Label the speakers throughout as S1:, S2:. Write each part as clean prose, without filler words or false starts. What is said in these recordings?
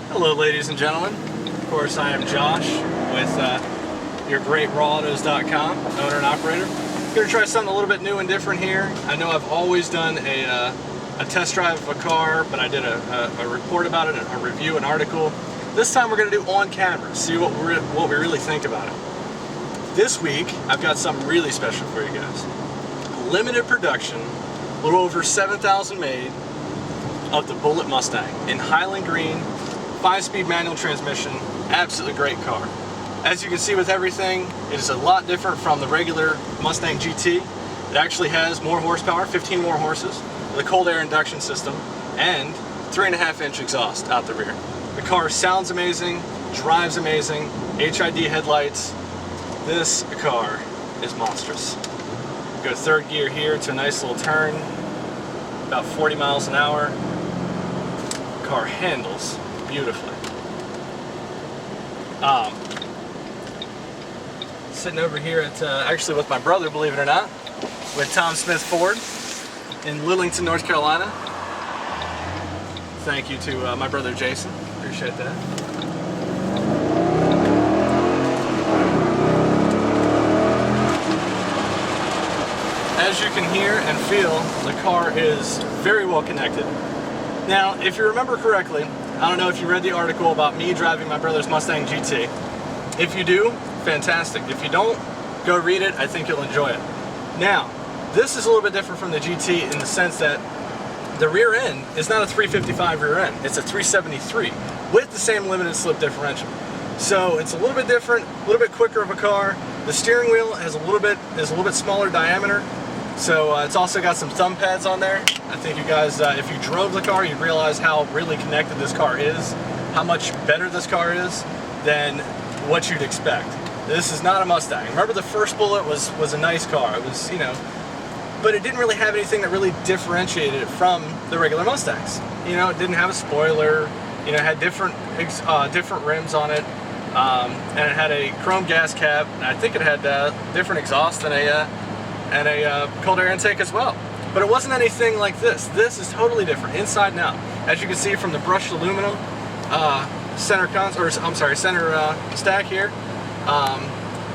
S1: Hello ladies and gentlemen, of course I am Josh with yourgreatrawautos.com, owner and operator. Going to try something a little bit new and different here. I know I've always done a test drive of a car, but I did a report about it, a review, an article. This time we're going to do on camera, see what we really think about it. This week I've got something really special for you guys. Limited production, a little over 7,000 made, of the Bullitt Mustang in Highland Green, 5-speed manual transmission. Absolutely great car. As you can see with everything, it is a lot different from the regular Mustang GT. It actually has more horsepower, 15 more horses, with a cold air induction system, and 3.5-inch exhaust out the rear. The car sounds amazing, drives amazing, HID headlights. This car is monstrous. Go third gear here to a nice little turn, about 40 miles an hour. Car handles beautifully. Sitting over here at actually with my brother, believe it or not, with Tom Smith Ford in Lillington, North Carolina. Thank you to my brother Jason. Appreciate that. As you can hear and feel, the car is very well connected. Now, if you remember correctly, I don't know if you read the article about me driving my brother's Mustang GT. If you do, fantastic. If you don't, go read it. I think you'll enjoy it. Now, this is a little bit different from the GT in the sense that the rear end is not a 355 rear end. It's a 373 with the same limited slip differential. So it's a little bit different, a little bit quicker of a car. The steering wheel has a little bit smaller diameter. So it's also got some thumb pads on there. I think you guys, if you drove the car, you'd realize how really connected this car is, how much better this car is than what you'd expect. This is not a Mustang. Remember, the first Bullitt was a nice car. It was, you know, but it didn't really have anything that really differentiated it from the regular Mustangs. You know, it didn't have a spoiler. You know, it had different rims on it, and it had a chrome gas cap. And I think it had different exhaust and a cold air intake as well. But it wasn't anything like this. This is totally different, inside and out. As you can see from the brushed aluminum center stack here,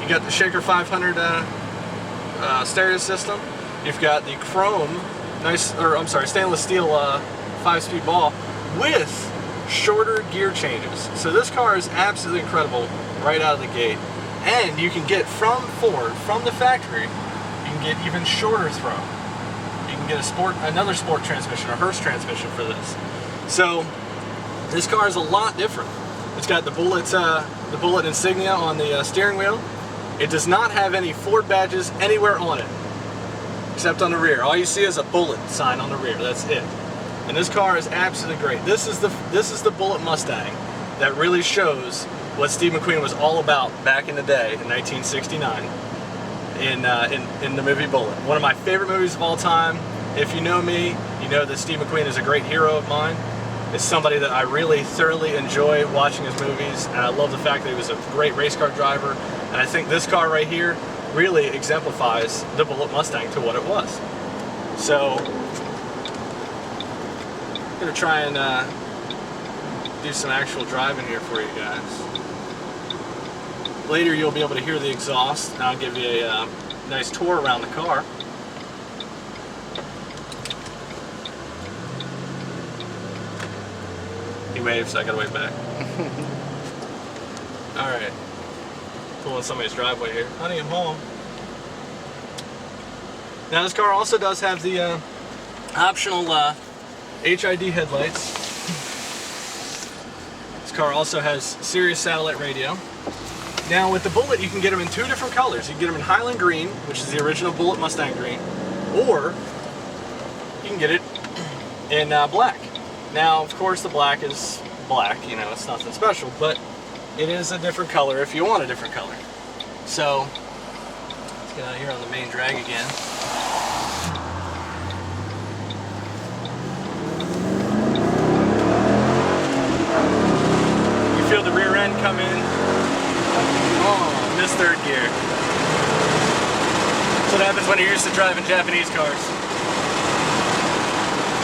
S1: you got the Shaker 500 stereo system. You've got the chrome, stainless steel 5-speed ball with shorter gear changes. So this car is absolutely incredible right out of the gate. And you can get from Ford, from the factory, you can get even shorter throw. You can get another sport transmission, a Hurst transmission for this. So this car is a lot different. It's got the Bullitt insignia on the steering wheel. It does not have any Ford badges anywhere on it, except on the rear. All you see is a Bullitt sign on the rear. That's it. And this car is absolutely great. This is the Bullitt Mustang that really shows what Steve McQueen was all about back in the day in 1969. In the movie Bullitt. One of my favorite movies of all time. If you know me, you know that Steve McQueen is a great hero of mine. It's somebody that I really thoroughly enjoy watching his movies, and I love the fact that he was a great race car driver. And I think this car right here really exemplifies the Bullitt Mustang to what it was. So I'm going to try and do some actual driving here for you guys. Later you'll be able to hear the exhaust, and I'll give you a nice tour around the car. He waves, so I gotta wave back. Alright. Pulling somebody's driveway here. Honey, I'm home. Now this car also does have the optional HID headlights. This car also has Sirius satellite radio. Now with the Bullitt, you can get them in two different colors. You can get them in Highland Green, which is the original Bullitt Mustang green, or you can get it in black. Now, of course, the black is black. You know, it's nothing special, but it is a different color if you want a different color. So let's get out here on the main drag again. You feel the rear end come in. Oh, missed third gear. That's what happens when you're used to driving Japanese cars.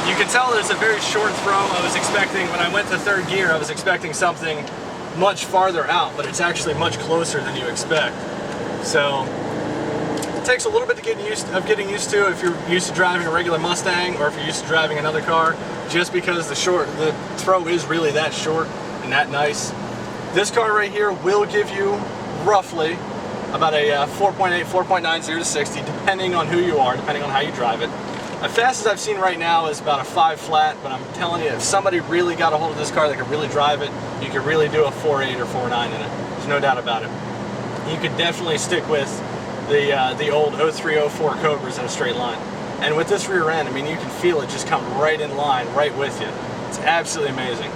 S1: You can tell there's a very short throw. I was expecting, when I went to third gear, I was expecting something much farther out, but it's actually much closer than you expect. So it takes a little bit to getting used to if you're used to driving a regular Mustang, or if you're used to driving another car, just because the throw is really that short and that nice. This car right here will give you roughly about a 4.8, 4.90 to 60, depending on who you are, depending on how you drive it. The fastest I've seen right now is about a 5 flat, but I'm telling you, if somebody really got a hold of this car that could really drive it, you could really do a 4.8 or 4.9 in it. There's no doubt about it. You could definitely stick with the old 03, 04 Cobras in a straight line. And with this rear end, I mean, you can feel it just come right in line, right with you. It's absolutely amazing.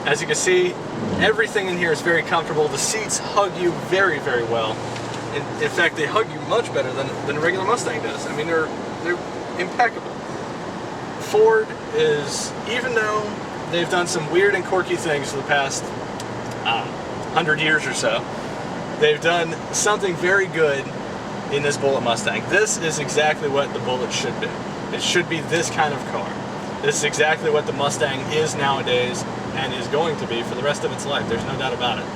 S1: As you can see, everything in here is very comfortable. The seats hug you very, very well. In fact, they hug you much better than a regular Mustang does. I mean, they're impeccable. Ford is, even though they've done some weird and quirky things for the past 100 years or so, they've done something very good in this Bullitt Mustang. This is exactly what the Bullitt should be. It should be this kind of car. This is exactly what the Mustang is nowadays and is going to be for the rest of its life. There's no doubt about it.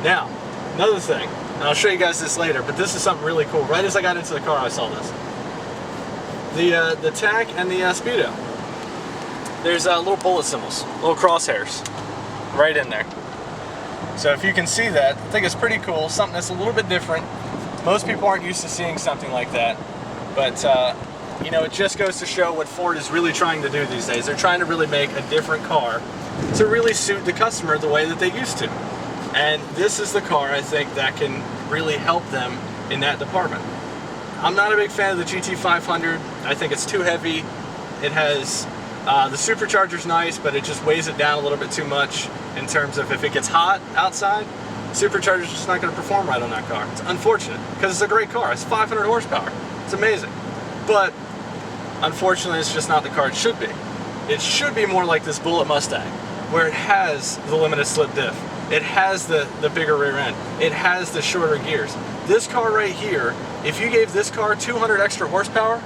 S1: Now, another thing, and I'll show you guys this later, but this is something really cool. Right as I got into the car, I saw this. The tach and the speedo. There's little bullet symbols, little crosshairs, right in there. So if you can see that, I think it's pretty cool. Something that's a little bit different. Most people aren't used to seeing something like that, but you know, it just goes to show what Ford is really trying to do these days. They're trying to really make a different car to really suit the customer the way that they used to. And this is the car, I think, that can really help them in that department. I'm not a big fan of the GT500. I think it's too heavy. It has, the supercharger's nice, but it just weighs it down a little bit too much in terms of if it gets hot outside, supercharger's just not going to perform right on that car. It's unfortunate, because it's a great car. It's 500 horsepower. It's amazing. But unfortunately, it's just not the car it should be. It should be more like this Bullitt Mustang, where it has the limited slip diff. It has the bigger rear end. It has the shorter gears. This car right here, if you gave this car 200 extra horsepower,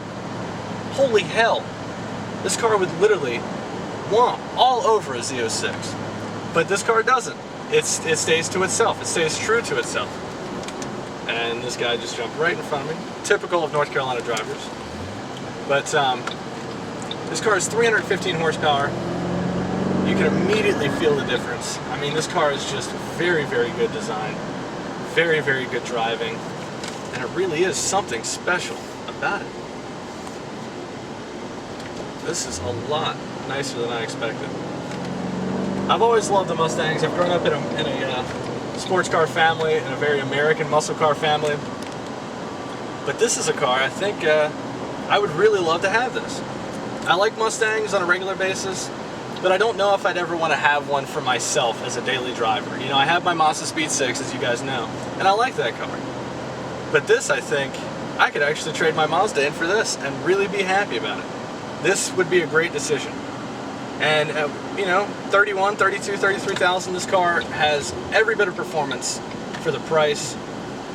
S1: holy hell, this car would literally whomp all over a Z06. But this car doesn't. It stays to itself. It stays true to itself. And this guy just jumped right in front of me. Typical of North Carolina drivers. But this car is 315 horsepower. You can immediately feel the difference. I mean, this car is just very, very good design. Very, very good driving. And it really is something special about it. This is a lot nicer than I expected. I've always loved the Mustangs. I've grown up in a sports car family, in a very American muscle car family. But this is a car, I think, I would really love to have this. I like Mustangs on a regular basis, but I don't know if I'd ever want to have one for myself as a daily driver. You know, I have my Mazda Speed 6, as you guys know, and I like that car. But this, I think, I could actually trade my Mazda in for this and really be happy about it. This would be a great decision. And, you know, 31, 32, 33,000, this car has every bit of performance for the price.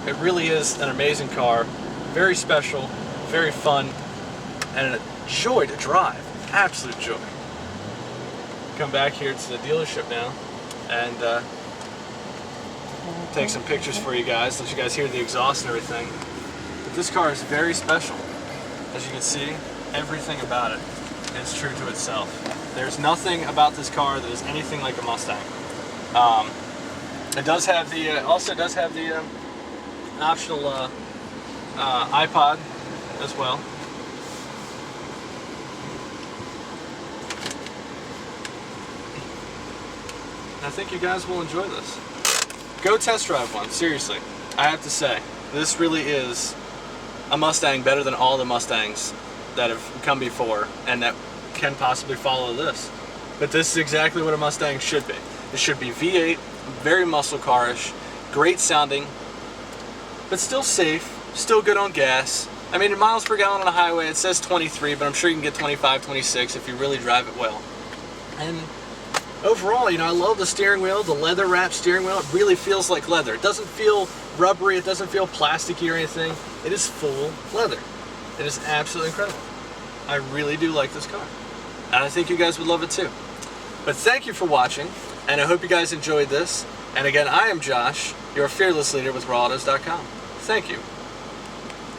S1: It really is an amazing car, very special, very fun, and a joy to drive, absolute joy. Come back here to the dealership now and take some pictures for you guys, let you guys hear the exhaust and everything. But this car is very special. As you can see, everything about it is true to itself. There's nothing about this car that is anything like a Mustang. It does have the, also does have the optional iPod as well. I think you guys will enjoy this. Go test drive one, seriously. I have to say, this really is a Mustang better than all the Mustangs that have come before and that can possibly follow this. But this is exactly what a Mustang should be. It should be V8, very muscle car-ish, great sounding, but still safe, still good on gas. I mean, in miles per gallon on a highway, it says 23, but I'm sure you can get 25, 26 if you really drive it well. And overall, you know, I love the steering wheel, the leather wrapped steering wheel. It really feels like leather. It doesn't feel rubbery, it doesn't feel plasticky or anything. It is full leather. It is absolutely incredible. I really do like this car. And I think you guys would love it too. But thank you for watching, and I hope you guys enjoyed this. And again, I am Josh, your fearless leader with rawautos.com. Thank you.